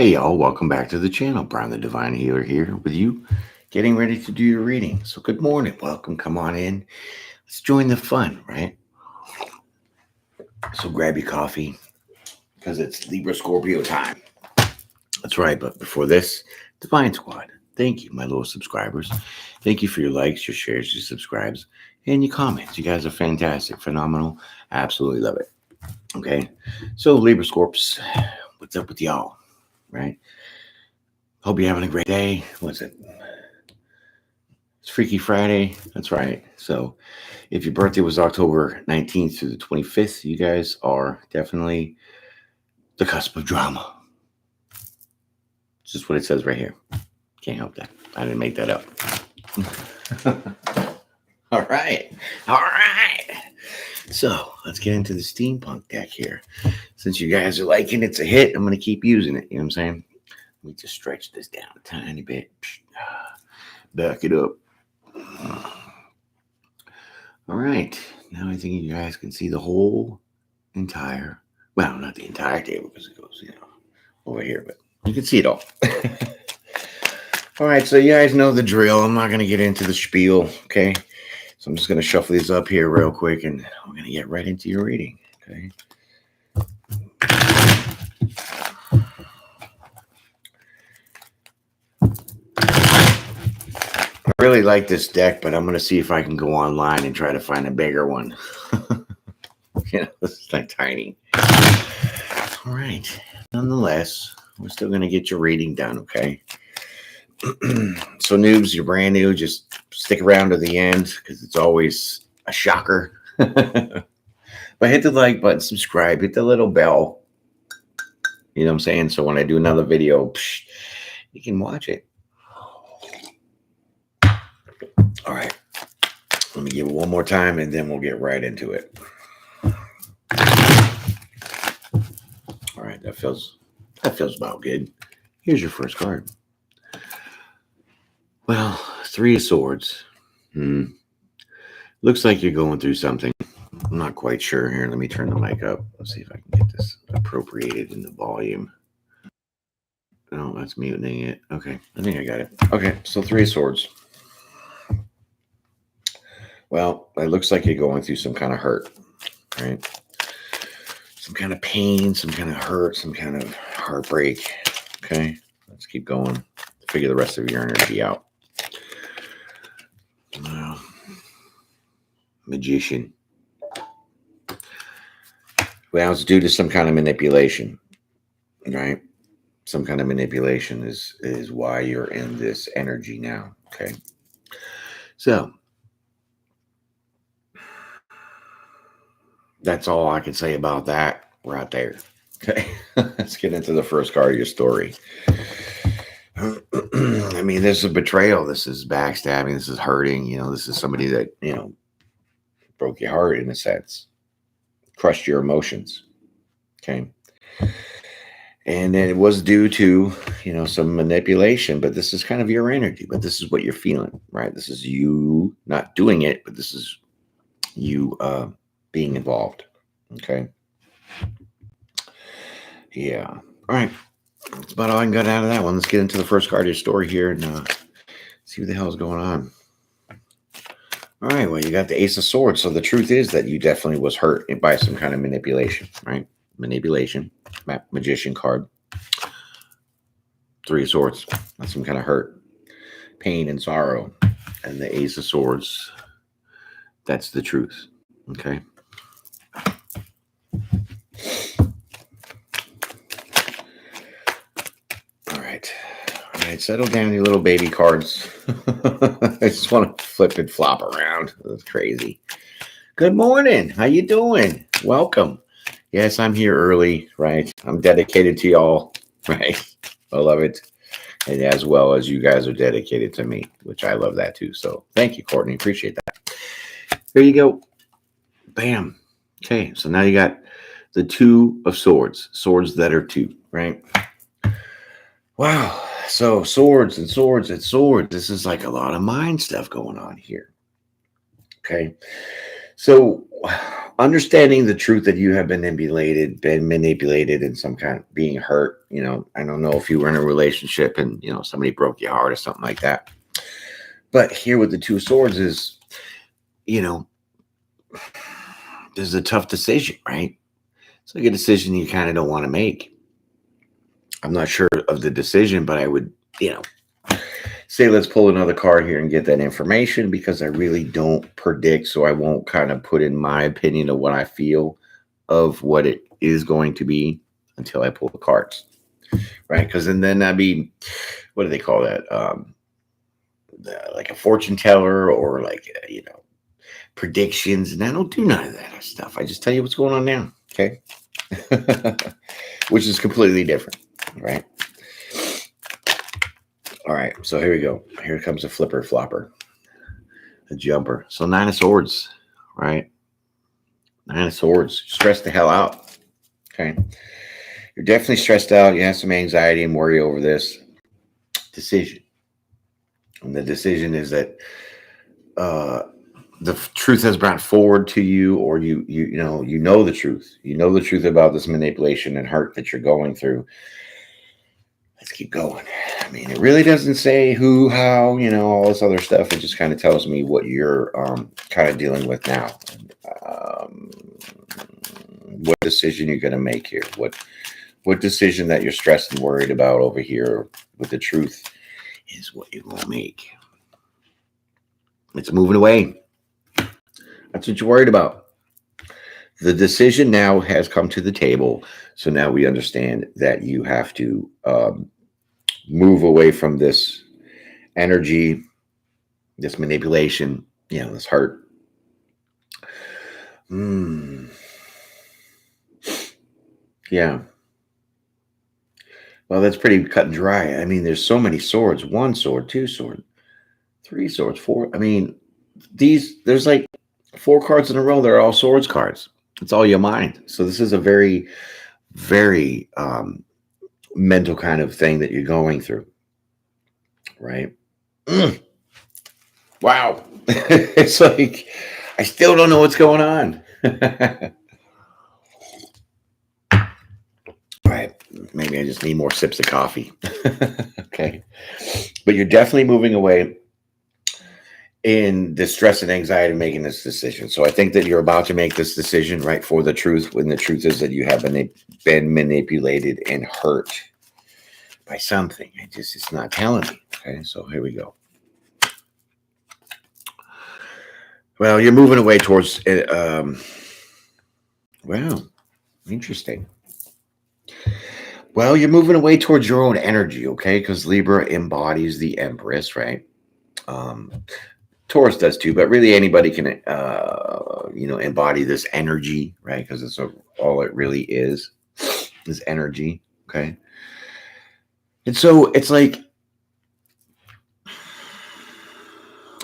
Hey y'all, welcome back to the channel. Brian the Divine Healer here with you, getting ready to do your reading. So good morning, welcome, come on in. Let's join the fun, right? So grab your coffee because it's Libra Scorpio time. That's right, but before this, Divine Squad, thank you, my little subscribers. Thank you for your likes, your shares, your subscribes, and your comments. You guys are fantastic, phenomenal. I absolutely love it. Okay, so Libra Scorps, what's up with y'all, right? Hope you're having a great day. What's it? It's Freaky Friday. That's right. So if your birthday was October 19th through the 25th, you guys are definitely the cusp of drama. It's just what it says right here. Can't help that. I didn't make that up. All right. All right. So let's get into the steampunk deck here. Since you guys are liking it's a hit, I'm going to keep using it. You know what I'm saying? Let me just stretch this down a tiny bit. Back it up. All right. Now I think you guys can see the whole entire, well, not the entire table because it goes, over here, but you can see it all. All right. So you guys know the drill. I'm not going to get into the spiel. Okay. So I'm just going to shuffle these up here real quick and I'm going to get right into your reading. Okay. I really like this deck, but I'm going to see if I can go online and try to find a bigger one. This is like tiny. All right. Nonetheless, we're still going to get your reading done, okay? So noobs, you're brand new. Just stick around to the end because it's always a shocker. But hit the like button, subscribe, hit the little bell. You know what I'm saying? So when I do another video, you can watch it. All right. Let me give it one more time and then we'll get right into it. All right, that feels about good. Here's your first card. Well, Three of Swords. Looks like you're going through something. I'm not quite sure here. Let me turn the mic up. Let's see if I can get this appropriated in the volume. Oh, that's muting it. Okay, I think I got it. Okay, so Three of Swords. Well, it looks like you're going through some kind of hurt, right? Some kind of pain, some kind of hurt, some kind of heartbreak. Okay, let's keep going. Figure the rest of your energy out. Magician. Well, it's due to some kind of manipulation, right? Some kind of manipulation is why you're in this energy now, okay? So that's all I can say about that right there. Okay, let's get into the first card of your story. I mean, this is betrayal. This is backstabbing. This is hurting. This is somebody that, broke your heart in a sense, crushed your emotions. Okay. And it was due to, some manipulation, but this is kind of your energy, but this is what you're feeling, right? This is you not doing it, but this is you being involved. Okay. Yeah. All right. That's about all I can get out of that one. Let's get into the first card of your story here and see what the hell is going on. All right. Well, you got the Ace of Swords. So the truth is that you definitely was hurt by some kind of manipulation, right? Manipulation. Magician card. Three of Swords. That's some kind of hurt, pain, and sorrow. And the Ace of Swords. That's the truth. Okay. All right. Settle down, you little baby cards. I just want to flip and flop around. That's crazy. Good morning. How you doing? Welcome. Yes, I'm here early, right? I'm dedicated to y'all, right? I love it. And as well as you guys are dedicated to me, which I love that too. So thank you, Courtney. Appreciate that. There you go. Bam. Okay, so now you got the Two of Swords. Swords that are two, right? Wow. So swords and swords and swords. This is like a lot of mind stuff going on here. Okay. So understanding the truth that you have been manipulated in some kind of being hurt. I don't know if you were in a relationship and, somebody broke your heart or something like that. But here with the Two Swords is, you know, there's a tough decision, right? It's like a decision you kind of don't want to make. I'm not sure of the decision, but I would, say let's pull another card here and get that information, because I really don't predict, so I won't kind of put in my opinion of what I feel of what it is going to be until I pull the cards, right? Because then that'd be, what do they call that? Like a fortune teller, or like, predictions. And I don't do none of that stuff. I just tell you what's going on now, okay? Which is completely different, right? All right, so here we go. Here comes a flipper flopper, a jumper. So 9 of Swords, right? 9 of Swords. Stressed the hell out, okay? You're definitely stressed out. You have some anxiety and worry over this decision. And the decision is that the truth has brought forward to you, or you know the truth. You know the truth about this manipulation and hurt that you're going through. Let's keep going. I mean, it really doesn't say who, how, all this other stuff. It just kind of tells me what you're kind of dealing with now. What decision you're going to make here. What decision that you're stressed and worried about over here with the truth is what you're going to make. It's moving away. That's what you're worried about. The decision now has come to the table. So now we understand that you have to move away from this energy, this manipulation, this hurt. Yeah. Well, that's pretty cut and dry. I mean, there's so many swords. 1 sword, 2 sword, 3 swords, 4. I mean, there's like 4 cards in a row. They're all swords cards. It's all your mind. So this is a very, very mental kind of thing that you're going through, right? Wow. It's like, I still don't know what's going on. Right. Maybe I just need more sips of coffee. Okay. But you're definitely moving away in the stress and anxiety of making this decision. So I think that you're about to make this decision, right, for the truth, when the truth is that you have been manipulated and hurt by something. It's not telling me. Okay, so here we go. Well, you're moving away towards wow, interesting. Well, you're moving away towards your own energy, okay? Because Libra embodies the Empress, right? Taurus does too, but really anybody can, embody this energy, right? Because it's all it really is energy, okay? And so it's like,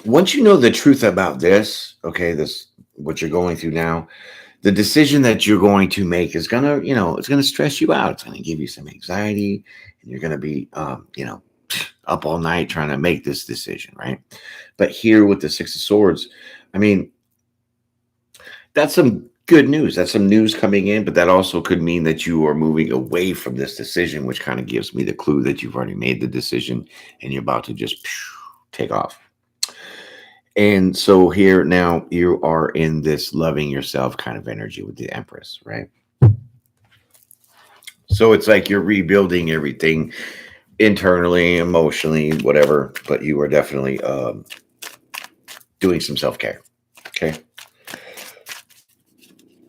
once you know the truth about this, okay, what you're going through now, the decision that you're going to make is gonna, it's gonna stress you out. It's gonna give you some anxiety, and you're gonna be, up all night trying to make this decision, right? But here with the 6 of Swords, I mean, that's some good news. That's some news coming in, but that also could mean that you are moving away from this decision, which kind of gives me the clue that you've already made the decision and you're about to just take off. And so here now you are in this loving yourself kind of energy with the Empress, right? So it's like you're rebuilding everything internally, emotionally, whatever, but you are definitely doing some self-care. Okay.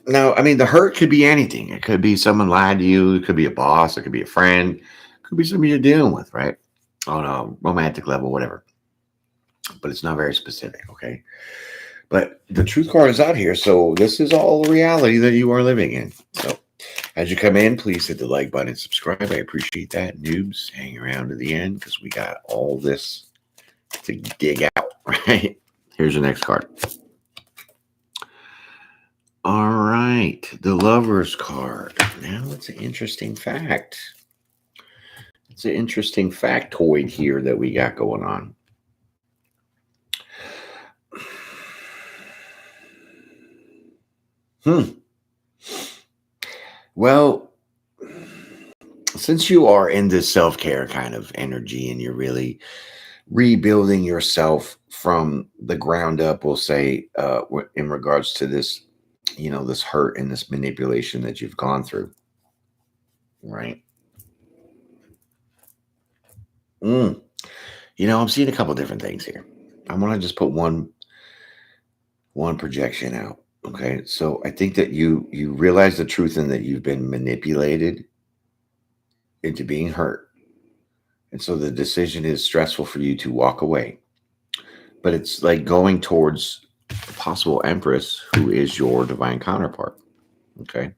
Now, I mean, the hurt could be anything. It could be someone lied to you. It could be a boss. It could be a friend. It could be somebody you're dealing with, right? On a romantic level, whatever. But it's not very specific, okay? But the truth card is out here. So this is all the reality that you are living in. So as you come in, please hit the like button and subscribe. I appreciate that. Noobs, hang around to the end because we got all this to dig out, right? Here's your next card. All right, the Lover's card. Now it's an interesting fact. It's an interesting factoid here that we got going on. Hmm. Well, since you are in this self-care kind of energy and you're really rebuilding yourself from the ground up, we'll say, in regards to this, this hurt and this manipulation that you've gone through, right? Mm. I'm seeing a couple different things here. I want to just put one projection out. Okay, so I think that you realize the truth and that you've been manipulated into being hurt, and so the decision is stressful for you to walk away. But it's like going towards a possible empress who is your divine counterpart. Okay,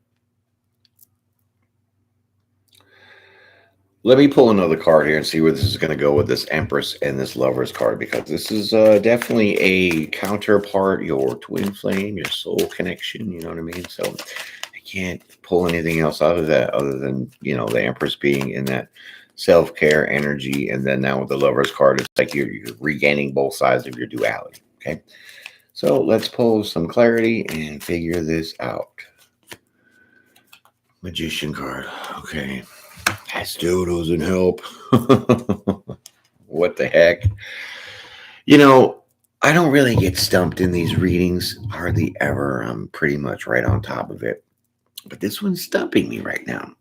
let me pull another card here and see where this is going to go with this empress and this lovers card, because this is definitely a counterpart, your twin flame, your soul connection. You know what I mean? So I can't pull anything else out of that other than the empress being in that self-care energy. And then now with the lovers card, it's like you're regaining both sides of your duality. Okay, so let's pull some clarity and figure this out. Magician card. Okay, that still doesn't help. What the heck? I don't really get stumped in these readings hardly ever. I'm pretty much right on top of it. But this one's stumping me right now.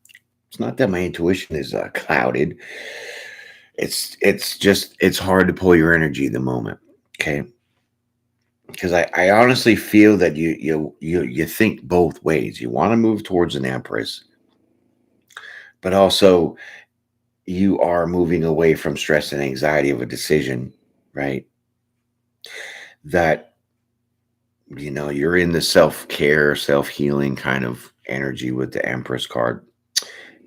It's not that my intuition is clouded. It's hard to pull your energy at the moment. Okay, because I honestly feel that you think both ways. You want to move towards an empress, but also you are moving away from stress and anxiety of a decision, right? That you're in the self-care, self-healing kind of energy with the empress card,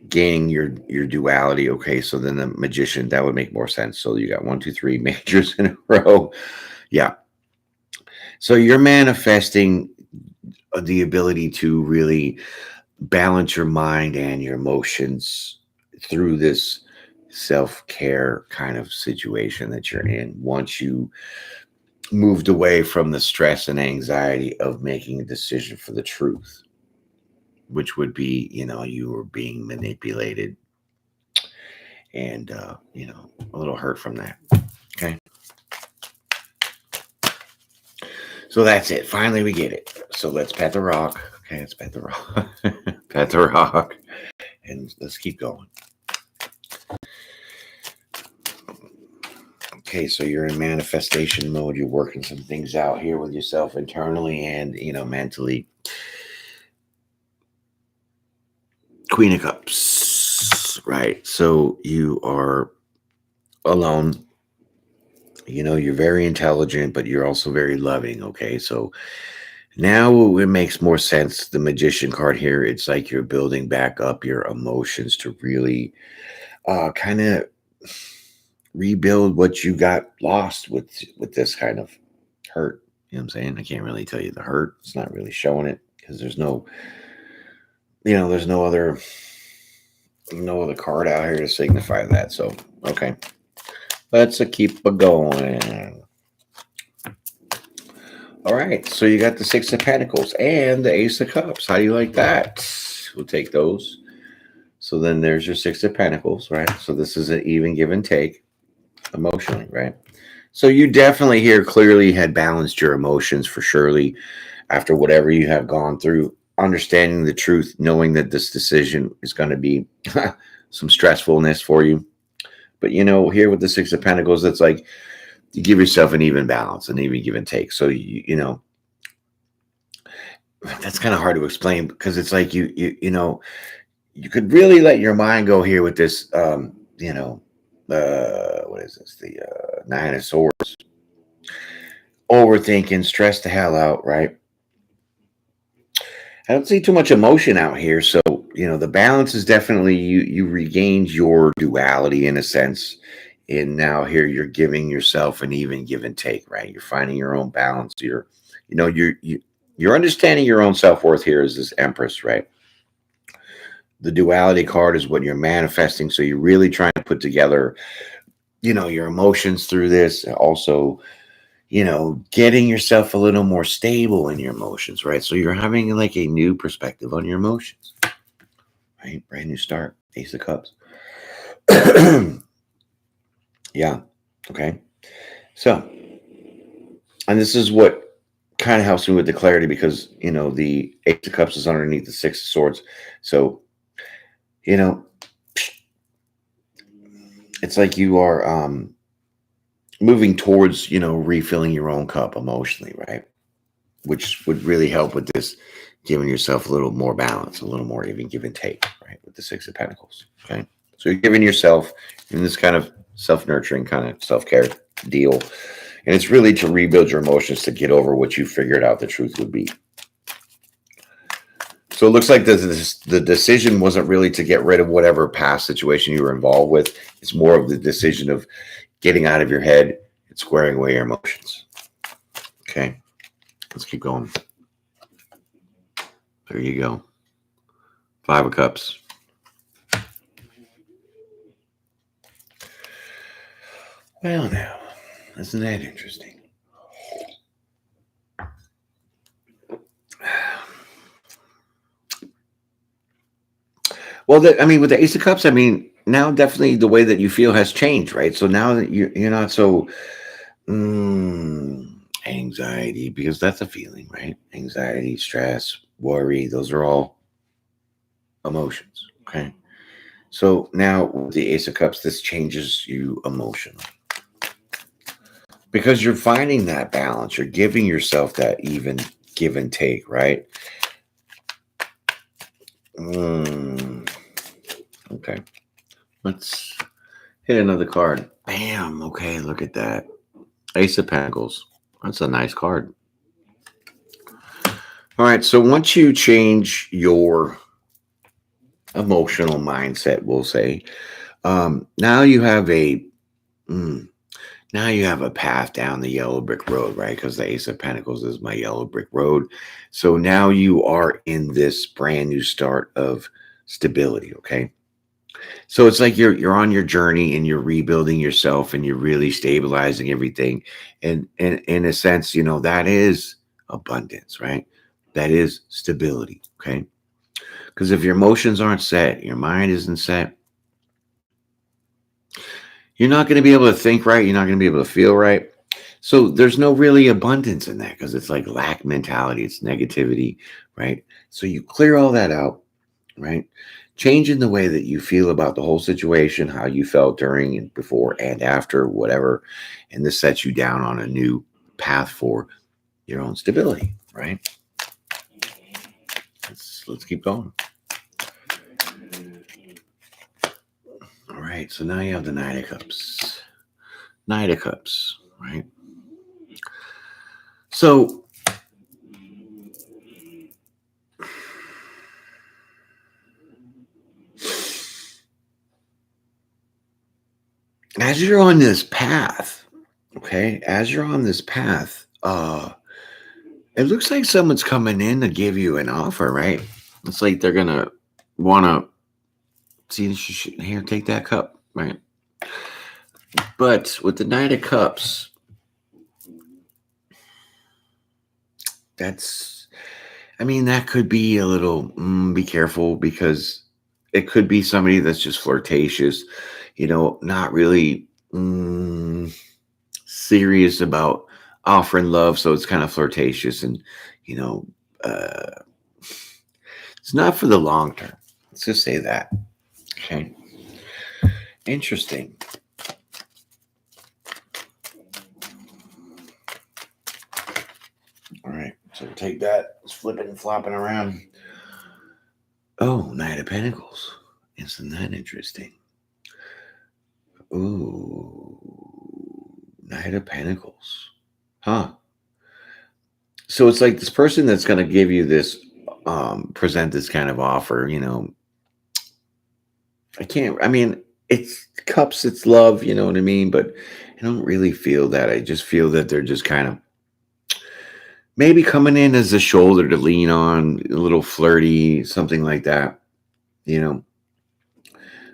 gaining your duality. Okay, so then the magician, that would make more sense. So you got 1, 2, 3 majors in a row. Yeah, so you're manifesting the ability to really balance your mind and your emotions through this self-care kind of situation that you're in, once you moved away from the stress and anxiety of making a decision for the truth, which would be, you were being manipulated and, a little hurt from that. Okay. So that's it. Finally, we get it. So let's pet the rock. Okay. Let's pet the rock. Pet the rock. And let's keep going. Okay, so you're in manifestation mode. You're working some things out here with yourself internally and, mentally. Queen of Cups, right? So you are alone. You're very intelligent, but you're also very loving. Okay, so now it makes more sense. The Magician card here, it's like you're building back up your emotions to really kind of rebuild what you got lost with this kind of hurt. You know what I'm saying? I can't really tell you the hurt. It's not really showing it because there's there's no other card out here to signify that. So, okay, let's keep going. All right, so you got the Six of Pentacles and the Ace of Cups. How do you like that? We'll take those. So then there's your Six of Pentacles, right? So this is an even give and take emotionally, right? So you definitely here clearly had balanced your emotions for surely after whatever you have gone through, understanding the truth, knowing that this decision is going to be some stressfulness for you. But, here with the Six of Pentacles, it's like you give yourself an even balance, an even give and take. So, that's kind of hard to explain because it's like you could really let your mind go here with this, what is this? The Nine of Swords. Overthinking, stress the hell out, right? I don't see too much emotion out here. So, the balance is definitely you regained your duality in a sense. And now here you're giving yourself an even give and take, right? You're finding your own balance. You're understanding your own self-worth here as this Empress, right? The duality card is what you're manifesting. So you're really trying to put together, your emotions through this. Also, getting yourself a little more stable in your emotions, right? So you're having like a new perspective on your emotions, right? Brand new start. Ace of Cups. Yeah. Okay. So, and this is what kind of helps me with the clarity because, the Ace of Cups is underneath the Six of Swords. So, you know, it's like you are moving towards, refilling your own cup emotionally, right? Which would really help with this, giving yourself a little more balance, a little more even give and take, right? With the Six of Pentacles. Okay. So you're giving yourself in this kind of self-nurturing kind of self-care deal. And it's really to rebuild your emotions to get over what you figured out the truth would be. So it looks like the decision wasn't really to get rid of whatever past situation you were involved with. It's more of the decision of getting out of your head and squaring away your emotions. Okay. Let's keep going. There you go. Five of Cups. Well, now, isn't that interesting? Well, with the Ace of Cups, now definitely the way that you feel has changed, right? So now that you're not so anxiety, because that's a feeling, right? Anxiety, stress, worry, those are all emotions, okay? So now with the Ace of Cups, this changes you emotionally. Because you're finding that balance. You're giving yourself that even give and take, right? Okay. Let's hit another card. Bam. Okay, look at that. Ace of Pentacles. That's a nice card. All right, so once you change your emotional mindset, we'll say, now you have a path down the yellow brick road, right? Because the Ace of Pentacles is my yellow brick road. So now you are in this brand new start of stability, okay? So it's like you're on your journey and you're rebuilding yourself and you're really stabilizing everything. And in a sense, that is abundance, right? That is stability, okay? Because if your emotions aren't set, your mind isn't set, you're not going to be able to think right. You're not going to be able to feel right. So there's no really abundance in that because it's like lack mentality. It's negativity, right? So you clear all that out, right? Changing the way that you feel about the whole situation, how you felt during and before and after, whatever. And this sets you down on a new path for your own stability, right? Let's keep going. All right, so now you have the Knight of Cups. Knight of Cups, right? So as you're on this path, okay, it looks like someone's coming in to give you an offer, right? It's like they're gonna want to see here, take that cup, right? But with the Knight of Cups, that could be a little, be careful because it could be somebody that's just flirtatious, not really serious about offering love. So it's kind of flirtatious and, it's not for the long term. Let's just say that. Okay. Interesting. All right. So we'll take that. It's flipping and flopping around. Oh, Knight of Pentacles. Isn't that interesting? Ooh. Knight of Pentacles. Huh. So it's like this person that's going to give you this, present this kind of offer, it's cups, it's love, you know what I mean? But I don't really feel that. I just feel that they're just kind of maybe coming in as a shoulder to lean on, a little flirty, something like that,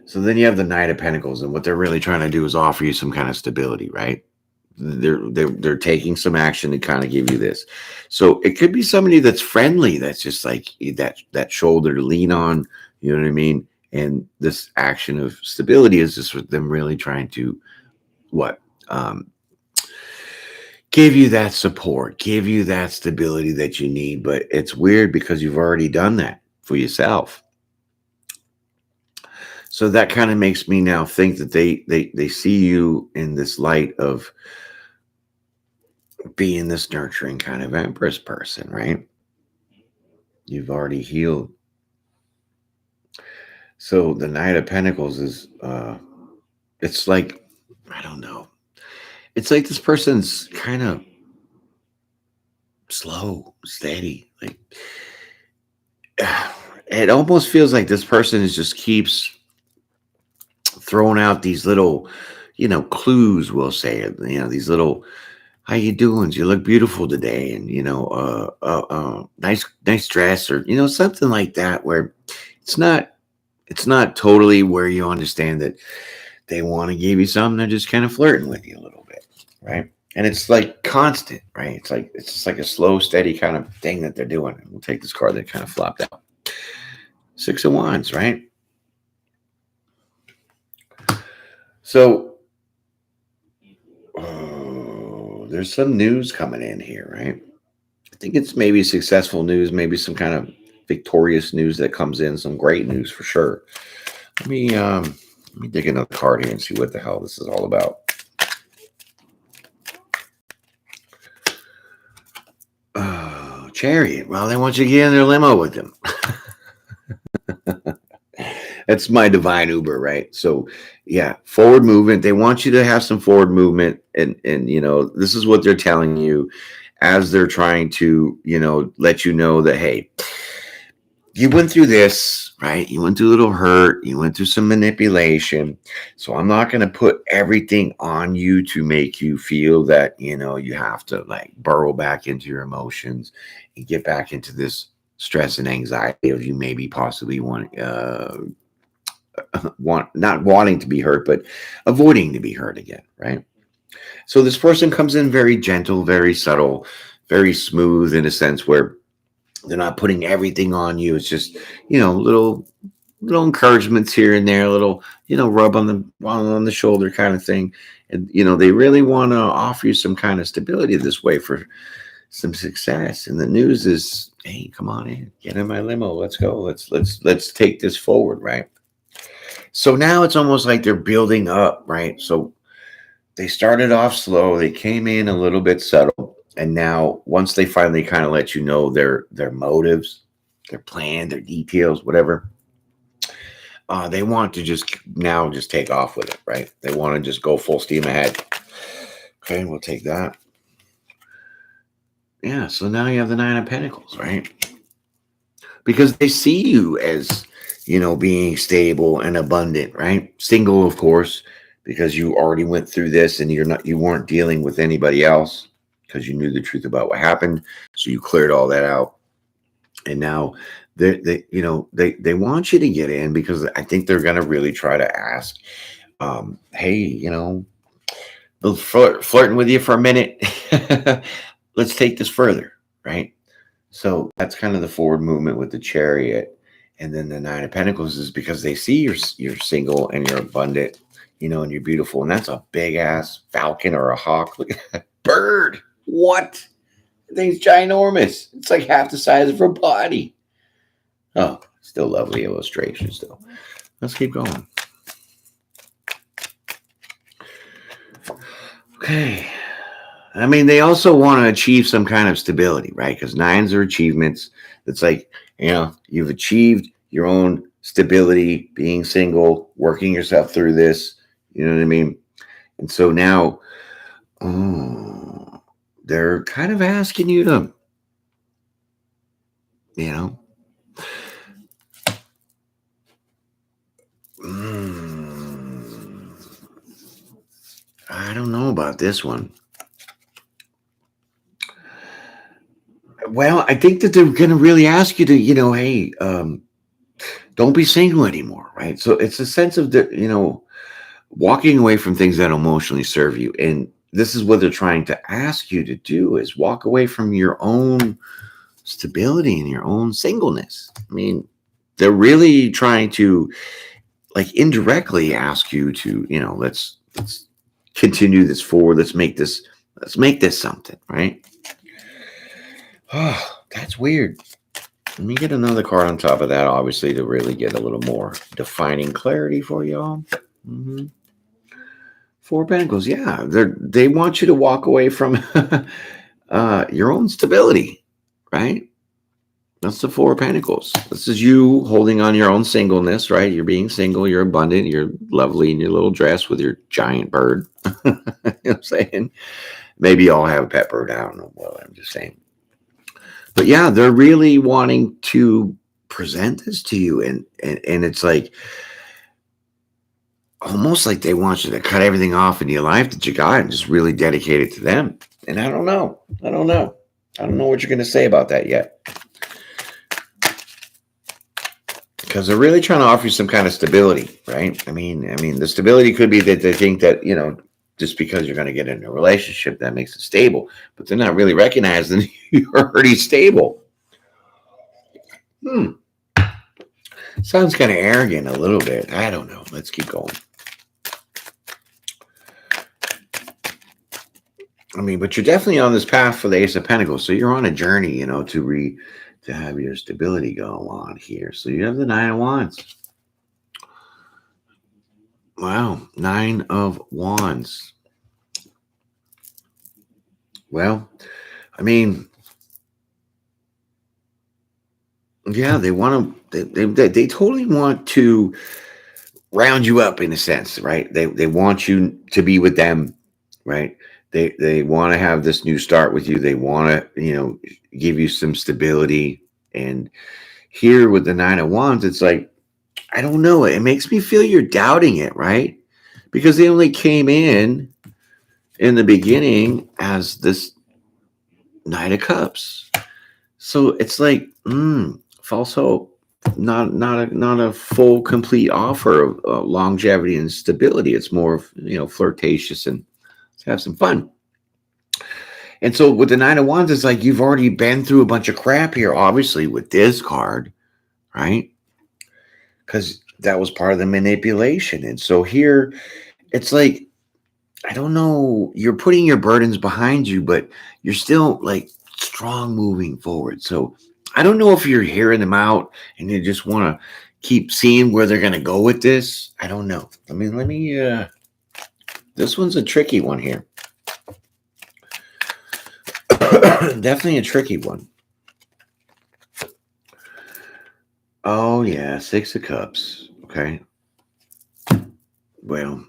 So then you have the Knight of Pentacles, and what they're really trying to do is offer you some kind of stability, right? they're taking some action to kind of give you this. So it could be somebody that's friendly, that's just like that shoulder to lean on. You know what I mean? And this action of stability is just them really trying to what give you that support, give you that stability that you need. But it's weird because you've already done that for yourself. So that kind of makes me now think that they see you in this light of being this nurturing kind of Empress person, right? You've already healed. So the Knight of Pentacles is it's like, I don't know. It's like this person's kind of slow, steady. Like it almost feels like this person is just keeps throwing out these little, clues, we'll say it, these little, how you doing? You look beautiful today. And, nice dress, or, something like that, where it's not totally where you understand that they want to give you something. They're just kind of flirting with you a little bit. Right. And it's like constant, right? It's just like a slow, steady kind of thing that they're doing. We'll take this card that kind of flopped out. 6 of Wands, right? So there's some news coming in here, right? I think it's maybe successful news, maybe some kind of victorious news that comes in, some great news for sure. Let me dig another card here and see what the hell this is all about. Chariot. Well, they want you to get in their limo with them. That's my divine Uber, right? So yeah, forward movement. They want you to have some forward movement. And this is what they're telling you as they're trying to, let you know that, hey, you went through this, right? You went through a little hurt. You went through some manipulation. So I'm not going to put everything on you to make you feel that, you have to like burrow back into your emotions and get back into this stress and anxiety of you maybe possibly not wanting to be hurt, but avoiding to be hurt again, right? So this person comes in very gentle, very subtle, very smooth, in a sense where they're not putting everything on you. It's just, little encouragements here and there, a little, rub on the shoulder kind of thing. And, they really want to offer you some kind of stability this way for some success. And the news is, hey, come on in, get in my limo. Let's go. Let's take this forward, right? So now it's almost like they're building up, right? So they started off slow. They came in a little bit subtle. And now once they finally kind of let you know their motives, their plan, their details, whatever, they want to just take off with it, right? They want to just go full steam ahead. Okay, we'll take that. Yeah, so now you have the 9 of Pentacles, right? Because they see you as, being stable and abundant, right? Single, of course, because you already went through this and you weren't dealing with anybody else because you knew the truth about what happened. So you cleared all that out. And now they want you to get in because I think they're going to really try to ask, hey, flirting with you for a minute. Let's take this further, right? So that's kind of the forward movement with the Chariot. And then the 9 of Pentacles is because they see you're single and you're abundant, and you're beautiful. And that's a big ass falcon or a hawk. Look at that bird. What? The thing's ginormous. It's like half the size of her body. Oh, still lovely illustrations though. Let's keep going. Okay. I mean, they also want to achieve some kind of stability, right? Because 9s are achievements. It's like, you've achieved your own stability, being single, working yourself through this. You know what I mean? And so now, they're kind of asking you to, I don't know about this one. Well, I think that they're going to really ask you to, hey, don't be single anymore, right? So it's a sense of walking away from things that emotionally serve you and this is what they're trying to ask you to do, is walk away from your own stability and your own singleness. I mean, they're really trying to like indirectly ask you to, let's continue this forward. Let's make this something, right? Oh, that's weird. Let me get another card on top of that, obviously, to really get a little more defining clarity for y'all. Mm-hmm. Four of Pentacles, yeah. They want you to walk away from your own stability, right? That's the Four of Pentacles. This is you holding on your own singleness, right? You're being single, you're abundant, you're lovely in your little dress with your giant bird. You know what I'm saying? Maybe y'all have a pet bird. I don't know. Well, I'm just saying. But yeah, they're really wanting to present this to you. And it's like, almost like they want you to cut everything off in your life that you got and just really dedicate it to them. And I don't know what you're going to say about that yet. Because they're really trying to offer you some kind of stability, right? I mean, the stability could be that they think that, just because you're going to get in a relationship, that makes it stable. But they're not really recognizing you're already stable. Sounds kind of arrogant a little bit. I don't know. Let's keep going. I mean, but you're definitely on this path for the Ace of Pentacles. So you're on a journey, to have your stability go on here. So you have the Nine of Wands. Wow, Nine of Wands. Well, I mean, yeah, they want to. They totally want to round you up in a sense, right? They want you to be with them, right? They want to have this new start with you. They want to, give you some stability. And here with the Nine of Wands, it's like, I don't know. It makes me feel you're doubting it, right? Because they only came in the beginning as this Knight of Cups. So it's like, false hope. Not a full, complete offer of longevity and stability. It's more of, flirtatious and let's have some fun. And so with the Nine of Wands, it's like you've already been through a bunch of crap here, obviously, with this card, right? Because that was part of the manipulation. And so here, it's like, I don't know, you're putting your burdens behind you, but you're still like strong moving forward. So I don't know if you're hearing them out and you just want to keep seeing where they're going to go with this. I don't know. Let me, this one's a tricky one here. Definitely a tricky one. Oh, yeah. Six of Cups. Okay. Well,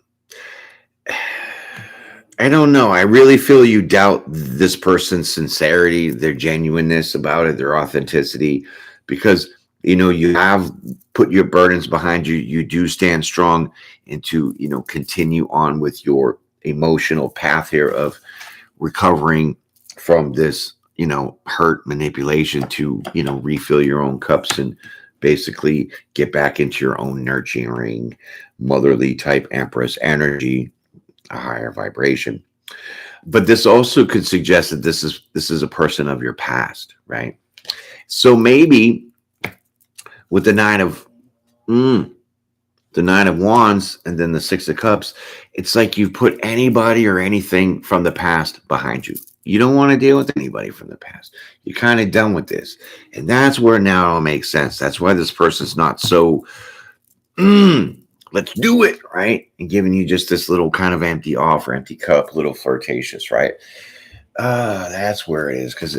I don't know. I really feel you doubt this person's sincerity, their genuineness about it, their authenticity, because, you have put your burdens behind you. You do stand strong and to, continue on with your emotional path here of recovering from this, hurt manipulation to, refill your own cups and basically get back into your own nurturing, motherly type Empress energy, a higher vibration. But this also could suggest that this is a person of your past, right? So maybe with the Nine of Wands and then the Six of Cups, it's like you've put anybody or anything from the past behind you. You don't want to deal with anybody from the past. You're kind of done with this. And that's where now it all makes sense. That's why this person's not so, let's do it, right? And giving you just this little kind of empty offer, empty cup, little flirtatious, right? That's where it is. Because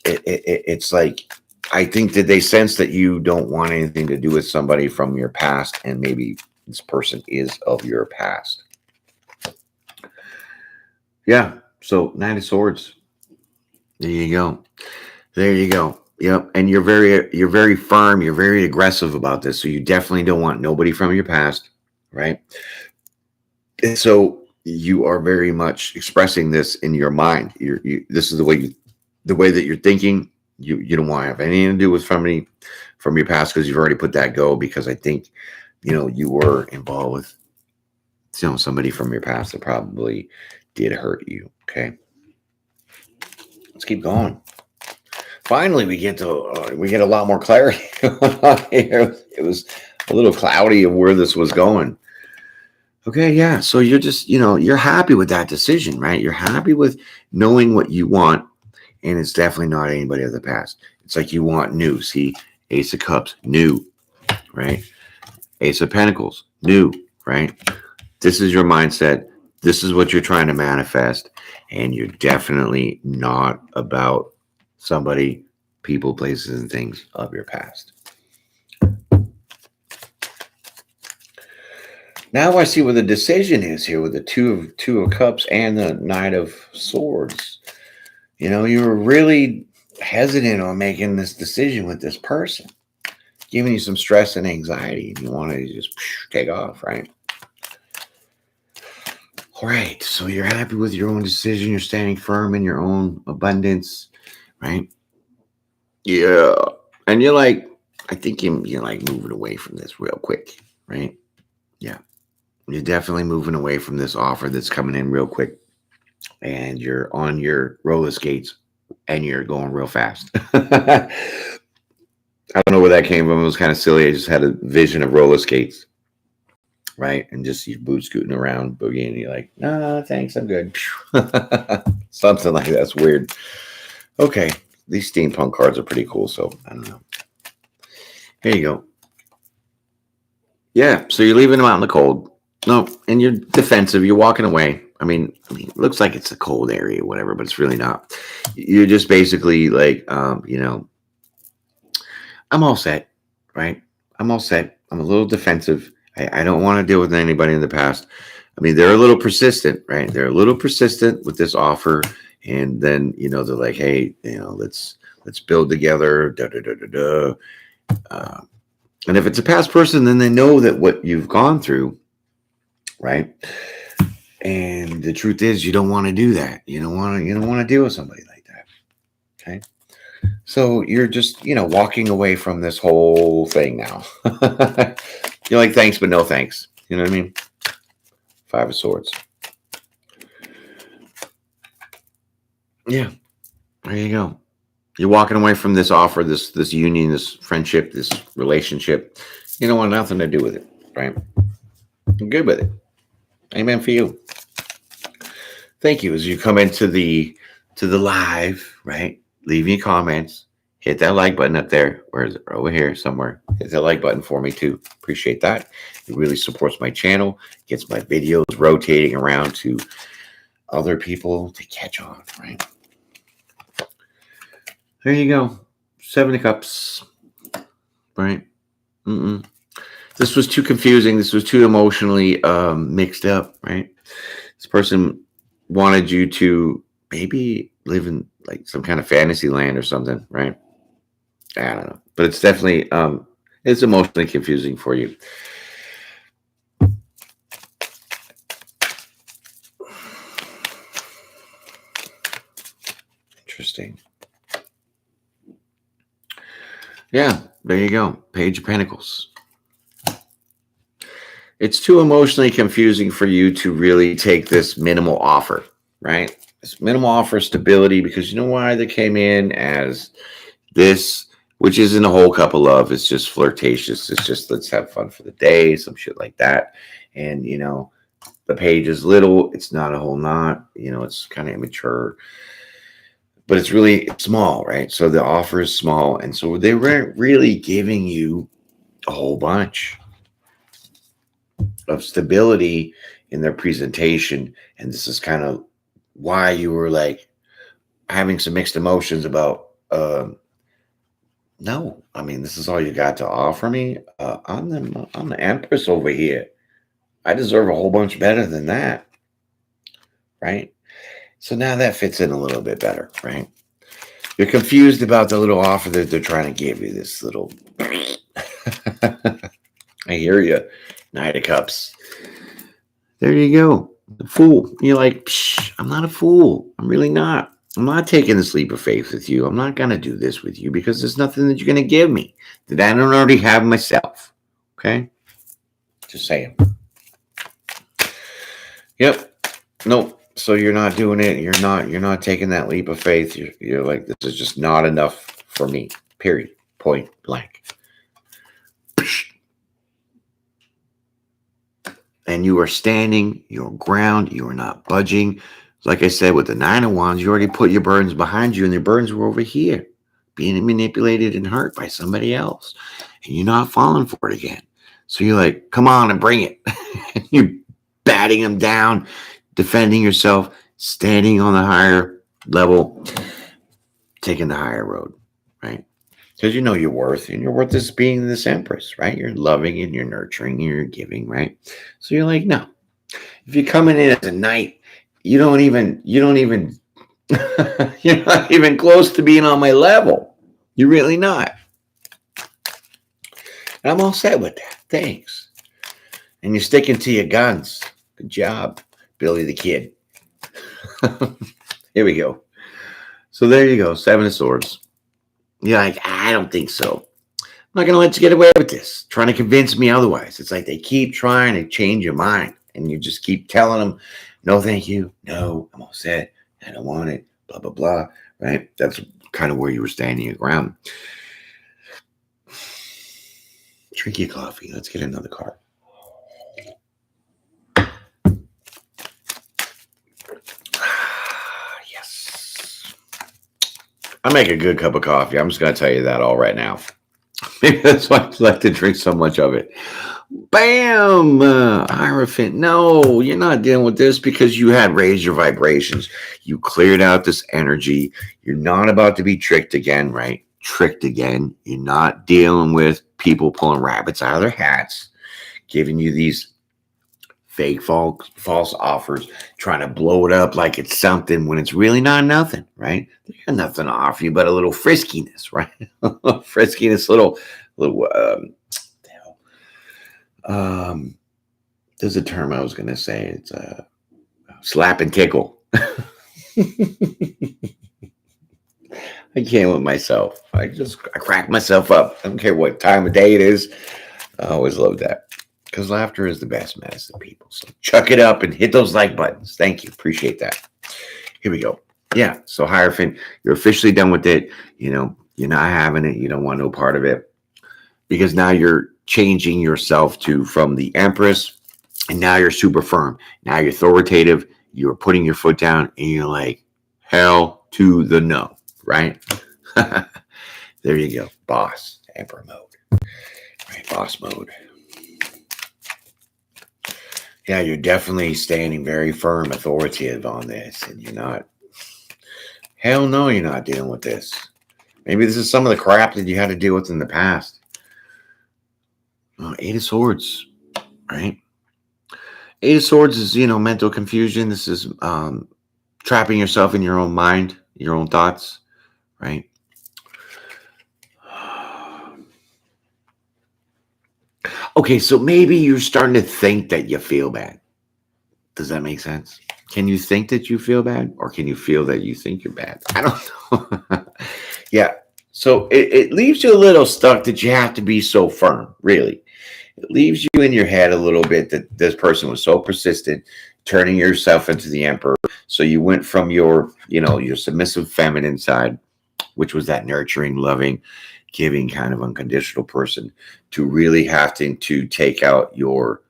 it's like, I think that they sense that you don't want anything to do with somebody from your past, and maybe this person is of your past. Yeah. So Nine of Swords. There you go. There you go. Yep. And you're very firm. You're very aggressive about this. So you definitely don't want nobody from your past, right? And so you are very much expressing this in your mind. This is the way that you're thinking. You don't want to have anything to do with somebody from your past because you've already put that go, because I think, you were involved with, somebody from your past that probably did hurt you. Okay. Let's keep going. Finally, we get a lot more clarity going on here. It was a little cloudy of where this was going. Okay, yeah. So you're just, you're happy with that decision, right? You're happy with knowing what you want, and it's definitely not anybody of the past. It's like you want new. See, Ace of Cups, new, right? Ace of Pentacles, new, right? This is your mindset. This is what you're trying to manifest, and you're definitely not about somebody, people, places, and things of your past. Now I see where the decision is here with the two of Cups and the Knight of Swords. You were really hesitant on making this decision with this person, giving you some stress and anxiety, and you want to just take off, right? All right, so you're happy with your own decision. You're standing firm in your own abundance, right? Yeah, and you're like, I think you're like moving away from this real quick, right? Yeah, you're definitely moving away from this offer that's coming in real quick, and you're on your roller skates, and you're going real fast. I don't know where that came from. It was kind of silly. I just had a vision of roller skates, right? And just your boots scooting around, boogie, and you're like, no, thanks, I'm good. Something like that's weird. Okay, these steampunk cards are pretty cool, so I don't know. Here you go. Yeah, so you're leaving them out in the cold. No, and you're defensive. You're walking away. I mean, it looks like it's a cold area, or whatever, but it's really not. You're just basically like, I'm all set, right? I'm all set. I'm a little defensive. I don't want to deal with anybody in the past. I mean, they're a little persistent, right? They're a little persistent with this offer, and then they're like, hey, let's build together. Da da da da da. And if it's a past person, then they know that what you've gone through, right? And the truth is, you don't want to do that. You don't want to deal with somebody like that. Okay. So you're just, walking away from this whole thing now. You're like, thanks, but no thanks. You know what I mean? Five of Swords. Yeah. There you go. You're walking away from this offer, this union, this friendship, this relationship. You don't want nothing to do with it, right? I'm good with it. Amen for you. Thank you. As you come into the live, right? Leave me comments. Hit that like button up there. Where is it? Over here somewhere. Hit that like button for me too. Appreciate that. It really supports my channel. Gets my videos rotating around to other people to catch on, right? There you go. 7 of Cups. Right? This was too confusing. This was too emotionally mixed up, right? This person wanted you to maybe live in like some kind of fantasy land or something, right? I don't know. But it's definitely it's emotionally confusing for you. Interesting. Yeah, there you go. Page of Pentacles. It's too emotionally confusing for you to really take this minimal offer, right? This minimal offer of stability, because you know why they came in as this, which isn't a whole cup of love. It's just flirtatious. It's just, let's have fun for the day, some shit like that. And, the page is little. It's not a whole knot. It's kind of immature. But it's really small, right? So the offer is small. And so they weren't really giving you a whole bunch of stability in their presentation. And this is kind of why you were like having some mixed emotions about, no, I mean, this is all you got to offer me. I'm the Empress over here. I deserve a whole bunch better than that, right? So now that fits in a little bit better, right? You're confused about the little offer that they're trying to give you, this little... I hear you. Knight of Cups. There you go. The Fool. You're like, psh, I'm not a fool. I'm really not. I'm not taking this leap of faith with you. I'm not going to do this with you because there's nothing that you're going to give me that I don't already have myself. Okay? Just saying. Yep. Nope. So you're not doing it. You're not taking that leap of faith. You're like, this is just not enough for me. Period. Point blank. And you are standing your ground. You are not budging. Like I said, with the Nine of Wands, you already put your burdens behind you, and your burdens were over here, being manipulated and hurt by somebody else. And you're not falling for it again. So you're like, come on and bring it. You're batting them down, defending yourself, standing on the higher level, taking the higher road, right? Because you know your worth, and your worth is being this empress, right? You're loving and you're nurturing and you're giving, right? So you're like, no. If you're coming in as a knight, you don't even you're not even close to being on my level. You're really not. And I'm all set with that. Thanks. And you're sticking to your guns. Good job, Billy the Kid. Here we go. So there you go. Seven of Swords. You're like, I don't think so. I'm not going to let you get away with this. Trying to convince me otherwise. It's like they keep trying to change your mind. And you just keep telling them, no, thank you. No, I'm all set. I don't want it. Blah, blah, blah. Right? That's kind of where you were standing your ground. Drink your coffee. Let's get another card. Yes. I make a good cup of coffee. I'm just going to tell you that all right now. Maybe that's why I like to drink so much of it. Bam! Hierophant. No, you're not dealing with this because you had raised your vibrations. You cleared out this energy. You're not about to be tricked again, right? Tricked again. You're not dealing with people pulling rabbits out of their hats, giving you these fake false offers, trying to blow it up like it's something when it's really not nothing, right? They got nothing to offer you but a little friskiness, right? Friskiness, little there's a term I was going to say. It's slap and tickle. I can't with myself. I crack myself up. I don't care what time of day it is. I always love that because laughter is the best medicine, people. So chuck it up and hit those like buttons. Thank you. Appreciate that. Here we go. Yeah. So Hierophant, you're officially done with it. You know, you're not having it. You don't want no part of it because now you're changing yourself from the Empress, and now you're super firm. Now you're authoritative. You're putting your foot down, and you're like, hell to the no, right? There you go. Boss, Emperor mode. Right, boss mode. Yeah, you're definitely standing very firm, authoritative on this, and you're not, hell no, you're not dealing with this. Maybe this is some of the crap that you had to deal with in the past. Eight of Swords, right? Eight of Swords is, mental confusion. This is trapping yourself in your own mind, your own thoughts, right? Okay, so maybe you're starting to think that you feel bad. Does that make sense? Can you think that you feel bad, or can you feel that you think you're bad? I don't know. Yeah. So it leaves you a little stuck that you have to be so firm, really. It leaves you in your head a little bit that this person was so persistent, turning yourself into the Emperor. So you went from your submissive feminine side, which was that nurturing, loving, giving kind of unconditional person, to really having to take out your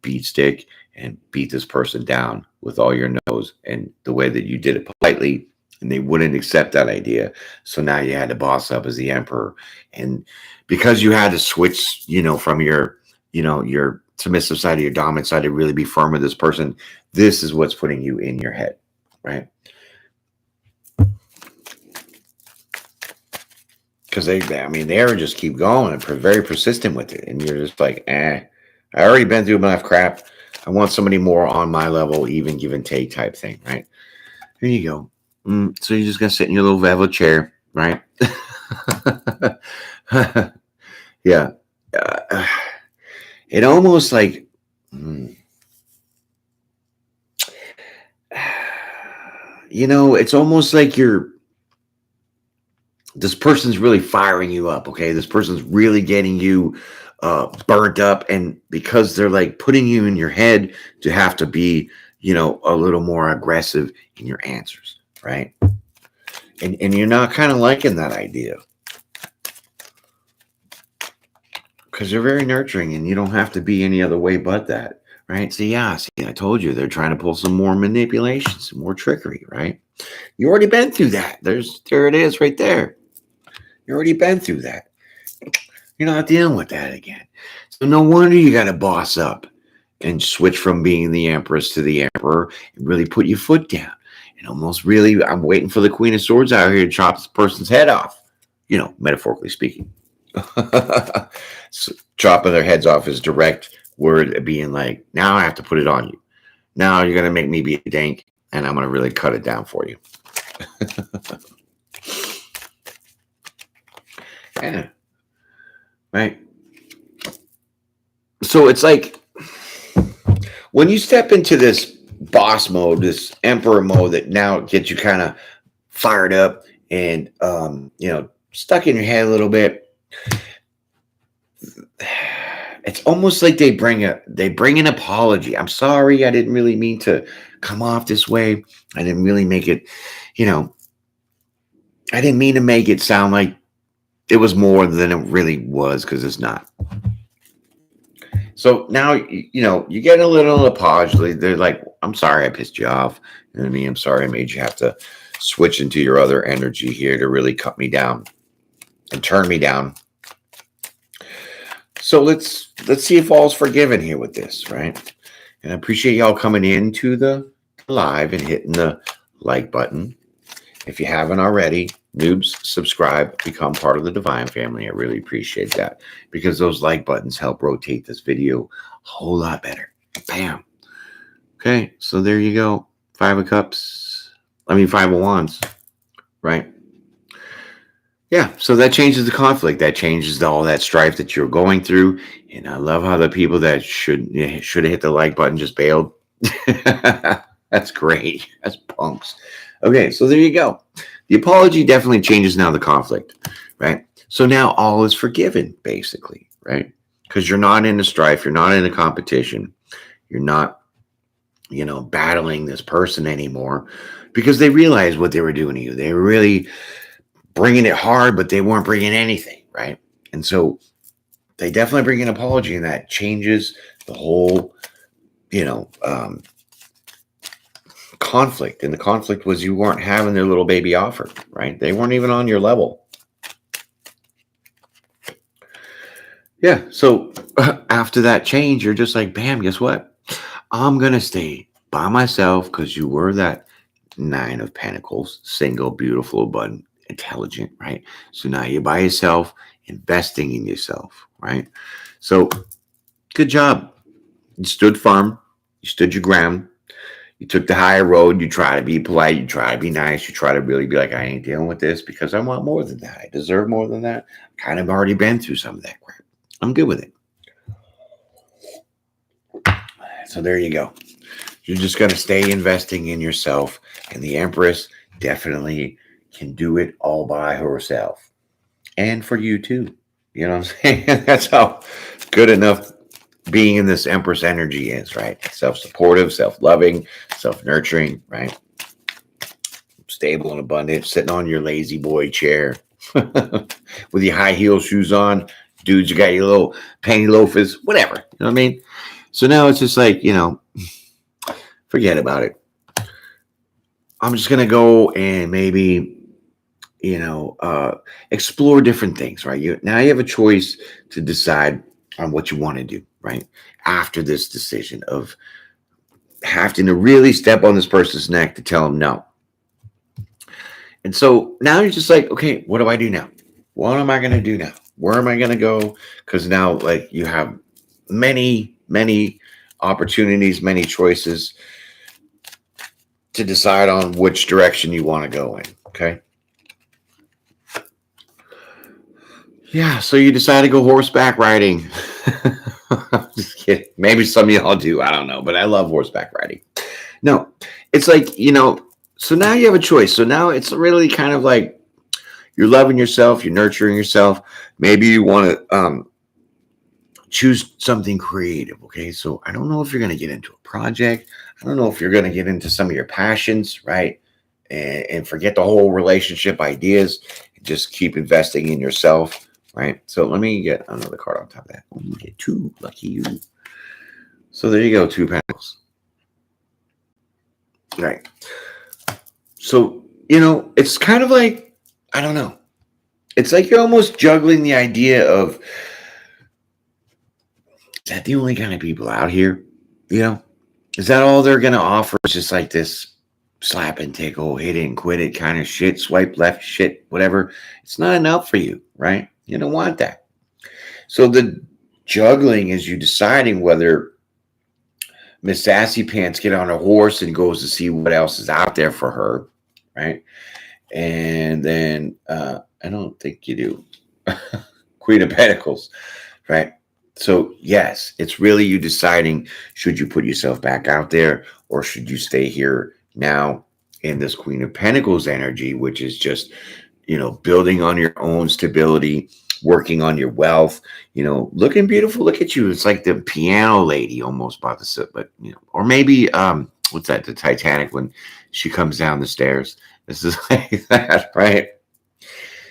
beat stick and beat this person down with all your no's, and the way that you did it politely, and they wouldn't accept that idea. So now you had to boss up as the Emperor. And because you had to switch, from your submissive side to your dominant side to really be firm with this person, this is what's putting you in your head, right? Because they just keep going and very persistent with it. And you're just like, I already been through enough crap. I want somebody more on my level, even give and take type thing, right? Here you go. So you're just going to sit in your little velvet chair, right? Yeah. It almost like, it's almost like this person's really firing you up, okay? This person's really getting you burnt up, and because they're like putting you in your head to have to be, a little more aggressive in your answers, right? And you're not kind of liking that idea because they're very nurturing and you don't have to be any other way but that, right? So yeah, see, I told you they're trying to pull some more manipulation, some more trickery, right? You already been through that. There it is right there. You already been through that. You're not dealing with that again. So no wonder you got to boss up and switch from being the Empress to the Emperor and really put your foot down. And almost really, I'm waiting for the Queen of Swords out here to chop this person's head off, metaphorically speaking. So chopping their heads off is direct word of being like, now I have to put it on you. Now you're going to make me be a dank, and I'm going to really cut it down for you. Yeah. Right. So it's like when you step into this boss mode, this emperor mode that now gets you kind of fired up and, stuck in your head a little bit. It's almost like they bring an apology. I'm sorry. I didn't really mean to come off this way. I didn't really make it, I didn't mean to make it sound like it was more than it really was, because it's not. So now, you get a little apology. They're like, I'm sorry I pissed you off. You know what I mean? I'm sorry I made you have to switch into your other energy here to really cut me down and turn me down. So let's see if all's forgiven here with this, right? And I appreciate y'all coming into the live and hitting the like button. If you haven't already, noobs, subscribe, become part of the Divine family. I really appreciate that, because those like buttons help rotate this video a whole lot better. Bam. Okay, so there you go. 5 of Wands, right? Yeah, so that changes the conflict. That changes all that strife that you're going through. And I love how the people that should have hit the like button just bailed. That's great. That's punks. Okay, so there you go. The apology definitely changes now the conflict, right? So now all is forgiven, basically, right? Because you're not in a strife. You're not in a competition. You're not, battling this person anymore, because they realized what they were doing to you. They were really bringing it hard, but they weren't bringing anything, right? And so they definitely bring an apology, and that changes the whole, conflict. And the conflict was you weren't having their little baby offer, right? They weren't even on your level. Yeah. So after that change, you're just like, bam, guess what? I'm going to stay by myself, because you were that 9 of Pentacles, single, beautiful, abundant, intelligent, right? So now you're by yourself, investing in yourself, right? So good job. You stood firm. You stood your ground. You took the higher road. You try to be polite. You try to be nice. You try to really be like, I ain't dealing with this because I want more than that. I deserve more than that. Kind of already been through some of that crap. I'm good with it. So there you go. You're just going to stay investing in yourself. And the Empress definitely can do it all by herself. And for you too. You know what I'm saying? That's how good enough being in this Empress energy is, right? Self-supportive, self-loving, self-nurturing, right? Stable and abundant, sitting on your lazy boy chair with your high heel shoes on. Dudes, you got your little penny loafers, whatever. You know what I mean? So now it's just like, forget about it. I'm just going to go and maybe, explore different things, right? Now you have a choice to decide on what you want to do, right? After this decision of having to really step on this person's neck to tell them no. And so now you're just like, okay, what do I do now? What am I going to do now? Where am I going to go? Because now, like, you have many, many opportunities, many choices to decide on which direction you want to go in, okay? Yeah, so you decide to go horseback riding. Just kidding. Maybe some of y'all do. I don't know. But I love horseback riding. No, it's like, so now you have a choice. So now it's really kind of like you're loving yourself. You're nurturing yourself. Maybe you want to choose something creative. Okay. So I don't know if you're going to get into a project. I don't know if you're going to get into some of your passions, right? And forget the whole relationship ideas. Just keep investing in yourself, right? So let me get another card on top of that. Oh, you get two. Lucky you. So there you go. Two Pentacles. Right. So, it's kind of like, I don't know. It's like you're almost juggling the idea of, is that the only kind of people out here? Is that all they're going to offer? Is just like this slap and tickle, hit it and quit it kind of shit, swipe left shit, whatever. It's not enough for you, right? You don't want that. So the juggling is you deciding whether Miss Sassy Pants get on a horse and goes to see what else is out there for her, right? And then I don't think you do. Queen of Pentacles, right? So yes, it's really you deciding, should you put yourself back out there or should you stay here now in this Queen of Pentacles energy, which is just, building on your own stability, working on your wealth, looking beautiful. Look at you. It's like the piano lady almost about to sit, but, or maybe, what's that? The Titanic when she comes down the stairs. This is like that, right?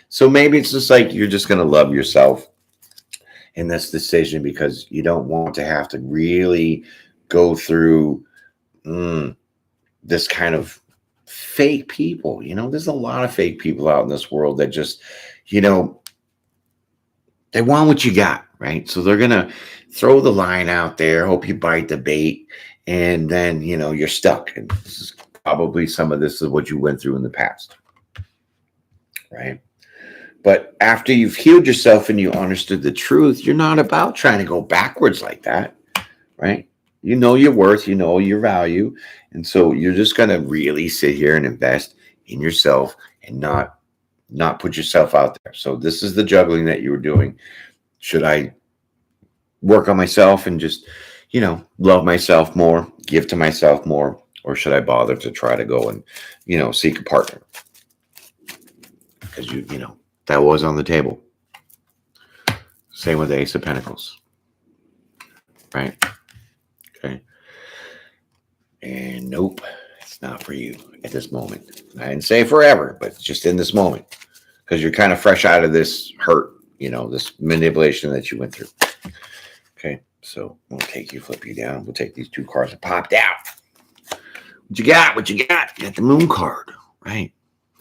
So maybe it's just like, you're just going to love yourself in this decision because you don't want to have to really go through this kind of fake people. There's a lot of fake people out in this world that just, they want what you got, right? So they're going to throw the line out there, hope you bite the bait, and then, you're stuck. And this is probably some of this is what you went through in the past, right? But after you've healed yourself and you understood the truth, you're not about trying to go backwards like that, right? You know your worth, you know your value. And so you're just going to really sit here and invest in yourself and not put yourself out there. So this is the juggling that you were doing. Should I work on myself and just, love myself more, give to myself more, or should I bother to try to go and, seek a partner? Because that was on the table. Same with the Ace of Pentacles. Right? Okay. And nope, it's not for you at this moment. I didn't say forever, but just in this moment. Because you're kind of fresh out of this hurt, this manipulation that you went through. Okay, so we'll take you, flip you down. We'll take these two cards that popped out. What you got? What you got? You got the Moon card, right?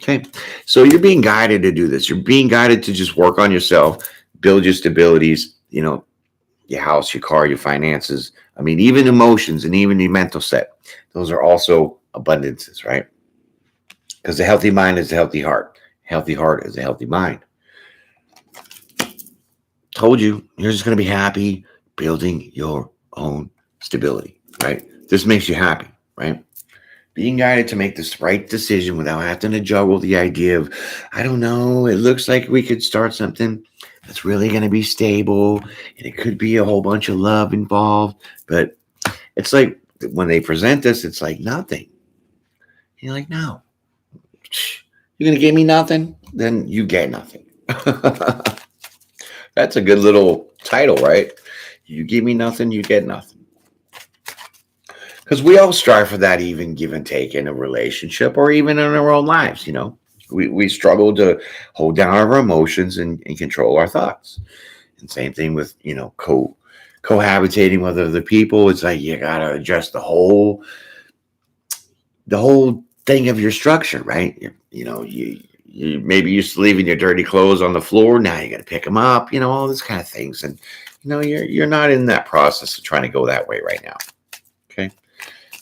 Okay, so you're being guided to do this. You're being guided to just work on yourself, build your stabilities, your house, your car, your finances. I mean, even emotions and even your mental set. Those are also abundances, right? Because a healthy mind is a healthy heart. Healthy heart is a healthy mind. Told you, you're just going to be happy building your own stability, right? This makes you happy, right? Being guided to make this right decision without having to juggle the idea of, I don't know, it looks like we could start something that's really going to be stable and it could be a whole bunch of love involved. But it's like when they present this, it's like nothing. You're like, no, you're going to give me nothing? Then you get nothing. That's a good little title, right? You give me nothing, you get nothing. Because we all strive for that even give and take in a relationship or even in our own lives, We struggle to hold down our emotions and control our thoughts. And same thing with, cohabitating with other people. It's like you got to adjust the whole thing of your structure, right? You maybe used to leaving your dirty clothes on the floor. Now you got to pick them up, all this kind of things. And, you're not in that process of trying to go that way right now. Okay.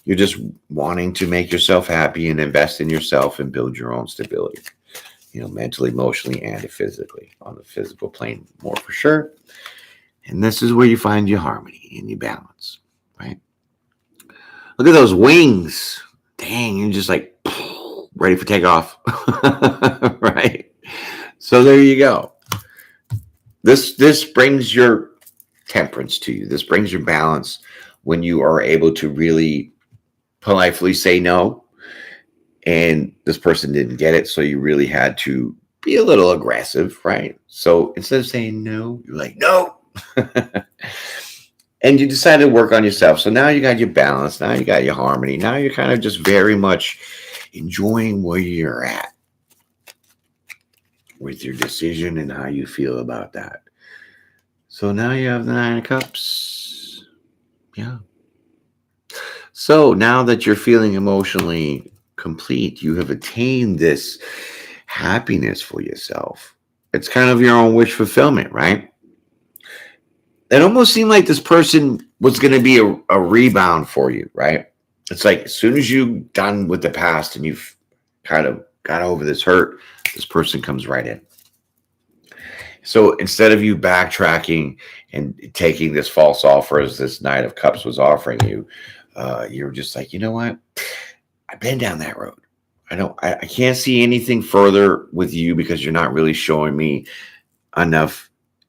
You're just wanting to make yourself happy and invest in yourself and build your own stability, mentally, emotionally, and physically. On the physical plane, more for sure. And this is where you find your harmony and your balance, right? Look at those wings. Dang, you're just like ready for takeoff, right? So there you go. This brings your temperance to you. This brings your balance when you are able to really politely say no, and this person didn't get it, so you really had to be a little aggressive, right? So instead of saying no, you're like, no, And you decided to work on yourself. So now you got your balance. Now you got your harmony. Now you're kind of just very much enjoying where you're at with your decision and how you feel about that. So now you have the Nine of Cups. Yeah. So now that you're feeling emotionally complete, you have attained this happiness for yourself. It's kind of your own wish fulfillment, right? It almost seemed like this person was going to be a rebound for you, right? It's like as soon as you're done with the past and you've kind of got over this hurt, this person comes right in. So instead of you backtracking and taking this false offer as this Knight of Cups was offering you, you're just like, you know what? I've been down that road. I can't see anything further with you because you're not really showing me enough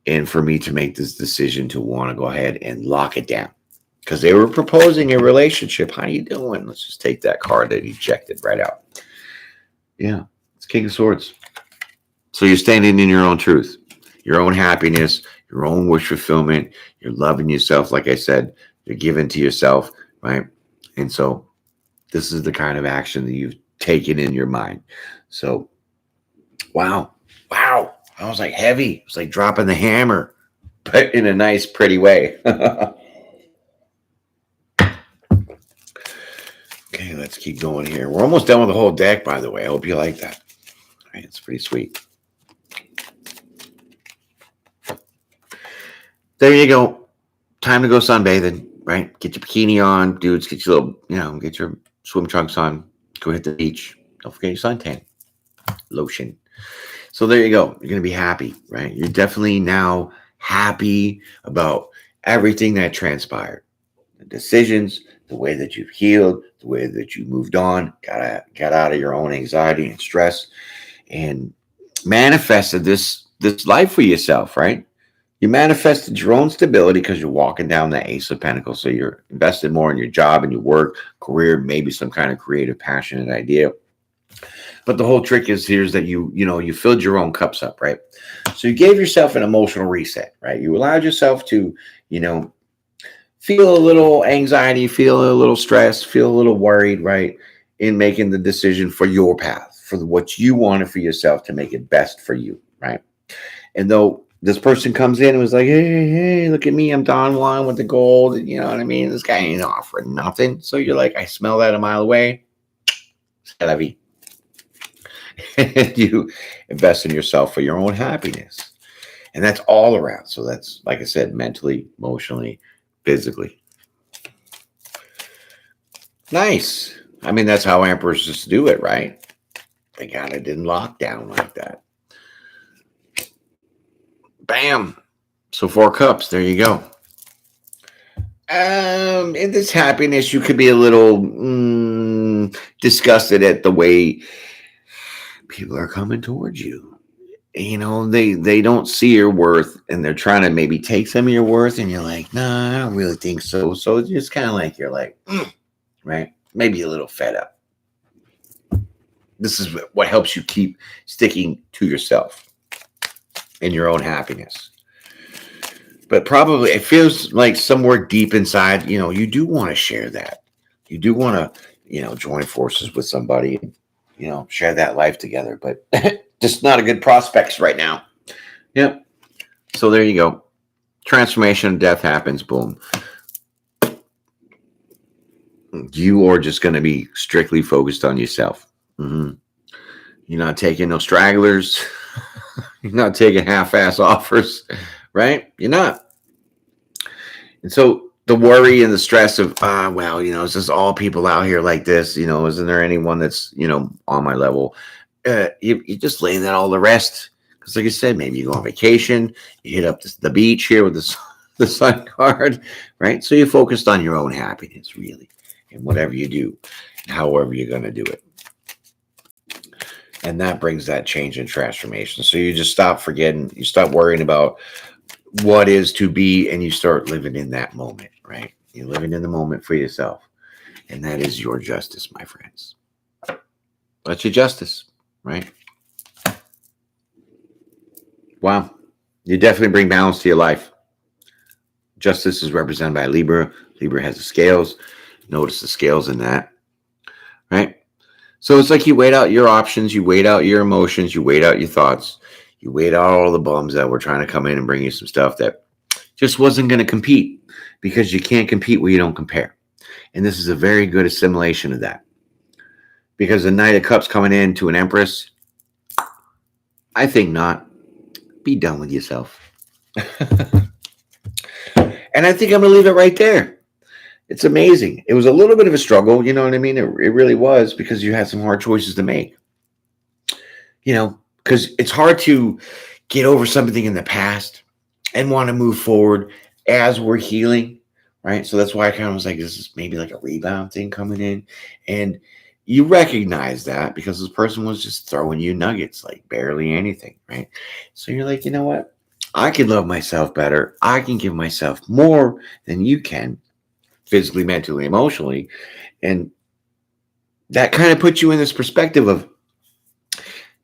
and for me to make this decision to want to go ahead and lock it down. Because they were proposing a relationship. How you doing? Let's just take that card that ejected right out. Yeah, it's King of Swords. So you're standing in your own truth, your own happiness, your own wish fulfillment. You're loving yourself, like I said. You're giving to yourself, right? And so this is the kind of action that you've taken in your mind. So, wow. I was like heavy. It was like dropping the hammer, but in a nice, pretty way. Okay, let's keep going here. We're almost done with the whole deck, by the way. I hope you like that. All right, it's pretty sweet. There you go. Time to go sunbathing, right? Get your bikini on, dudes. Get your little, get your swim trunks on. Go hit the beach. Don't forget your suntan lotion. So there you go. You're going to be happy, right? You're definitely now happy about everything that transpired. The decisions, the way that you've healed, the way that you moved on, got out of your own anxiety and stress, and manifested this life for yourself, right? You manifested your own stability because you're walking down the Ace of Pentacles. So you're invested more in your job and your work, career, maybe some kind of creative, passionate idea. But the whole trick is that you filled your own cups up, right? So you gave yourself an emotional reset, right? You allowed yourself to, feel a little anxiety, feel a little stress, feel a little worried, right? In making the decision for your path, for what you wanted for yourself to make it best for you, right? And though this person comes in and was like, hey, look at me. I'm Don Juan with the gold. You know what I mean? This guy ain't offering nothing. So you're like, I smell that a mile away. C'est la vie. And you invest in yourself for your own happiness. And that's all around. So that's, like I said, mentally, emotionally, physically. Nice. I mean, that's how emperors just do it, right? They got it in lockdown like that. Bam. So 4 cups. There you go. In this happiness, you could be a little disgusted at the way people are coming towards you. They don't see your worth, and they're trying to maybe take some of your worth, and you're like, nah, I don't really think so. So it's just kind of like you're like, right? Maybe a little fed up. This is what helps you keep sticking to yourself and your own happiness. But probably it feels like somewhere deep inside, you do want to share that. You do want to, join forces with somebody and, share that life together. But just not a good prospects right now. Yep. So there you go. Transformation and death happens. Boom. You are just going to be strictly focused on yourself. Mm-hmm. You're not taking no stragglers. You're not taking half-ass offers, right? You're not. And so the worry and the stress of, is this all people out here like this? Isn't there anyone that's, on my level? You just lay that all the rest. Because like I said, maybe you go on vacation, you hit up the beach here with the sun card, right? So you're focused on your own happiness, really, and whatever you do, however you're going to do it. And that brings that change and transformation. So you just stop forgetting, you stop worrying about what is to be, and you start living in that moment, right? You're living in the moment for yourself. And that is your justice, my friends. That's your justice, right? Wow. You definitely bring balance to your life. Justice is represented by Libra. Libra has the scales. Notice the scales in that, right? So it's like you weighed out your options, you weighed out your emotions, you weighed out your thoughts, you weighed out all the bums that were trying to come in and bring you some stuff that just wasn't going to compete, because you can't compete where you don't compare. And this is a very good assimilation of that. Because the Knight of Cups coming in to an Empress, I think not. Be done with yourself. And I think I'm going to leave it right there. It's amazing. It was a little bit of a struggle, you know what I mean? It really was, because you had some hard choices to make. You know, because it's hard to get over something in the past and want to move forward as we're healing, right? So that's why I kind of was like, this is maybe like a rebound thing coming in. And you recognize that because this person was just throwing you nuggets, like barely anything, right? So you're like, you know what? I can love myself better. I can give myself more than you can, physically, mentally, emotionally. And that kind of puts you in this perspective of,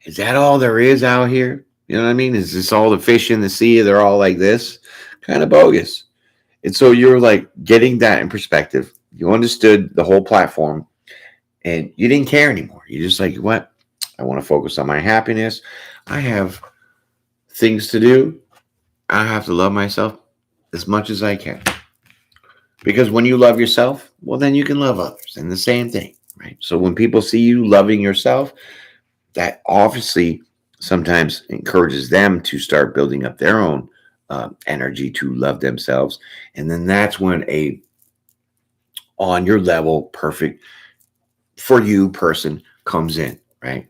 is that all there is out here? You know what I mean? Is this all the fish in the sea? They're all like this? Kind of bogus. And so you're like getting that in perspective. You understood the whole platform and you didn't care anymore. You're just like, what? I want to focus on my happiness. I have things to do. I have to love myself as much as I can. Because when you love yourself, well, then you can love others. And the same thing, right? So when people see you loving yourself, that obviously sometimes encourages them to start building up their own energy to love themselves. And then that's when a on your level, perfect for you person comes in, right?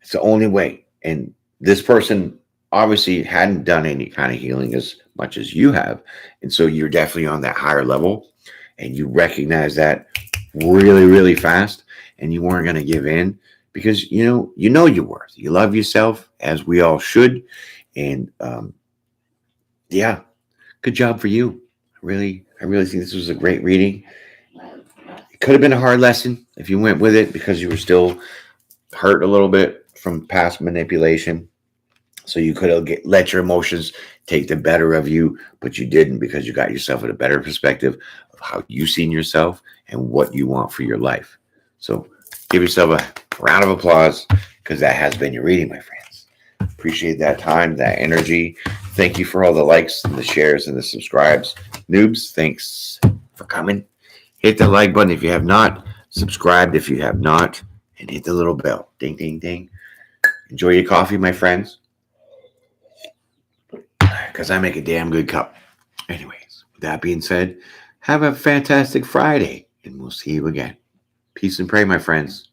It's the only way. And this person obviously hadn't done any kind of healing as much as you have. And so you're definitely on that higher level and you recognize that really, really fast. And you weren't going to give in because, you know your worth. You love yourself, as we all should. And yeah, good job for you. I really think this was a great reading. It could have been a hard lesson if you went with it because you were still hurt a little bit from past manipulation. So you could have let your emotions take the better of you, but you didn't because you got yourself in a better perspective of how you seen yourself and what you want for your life. So give yourself a round of applause because that has been your reading, my friends. Appreciate that time, that energy. Thank you for all the likes and the shares and the subscribes. Noobs, thanks for coming. Hit the like button if you have not. Subscribed if you have not. And hit the little bell. Ding, ding, ding. Enjoy your coffee, my friends. Because I make a damn good cup. Anyways, with that being said, have a fantastic Friday. And we'll see you again. Peace and pray, my friends.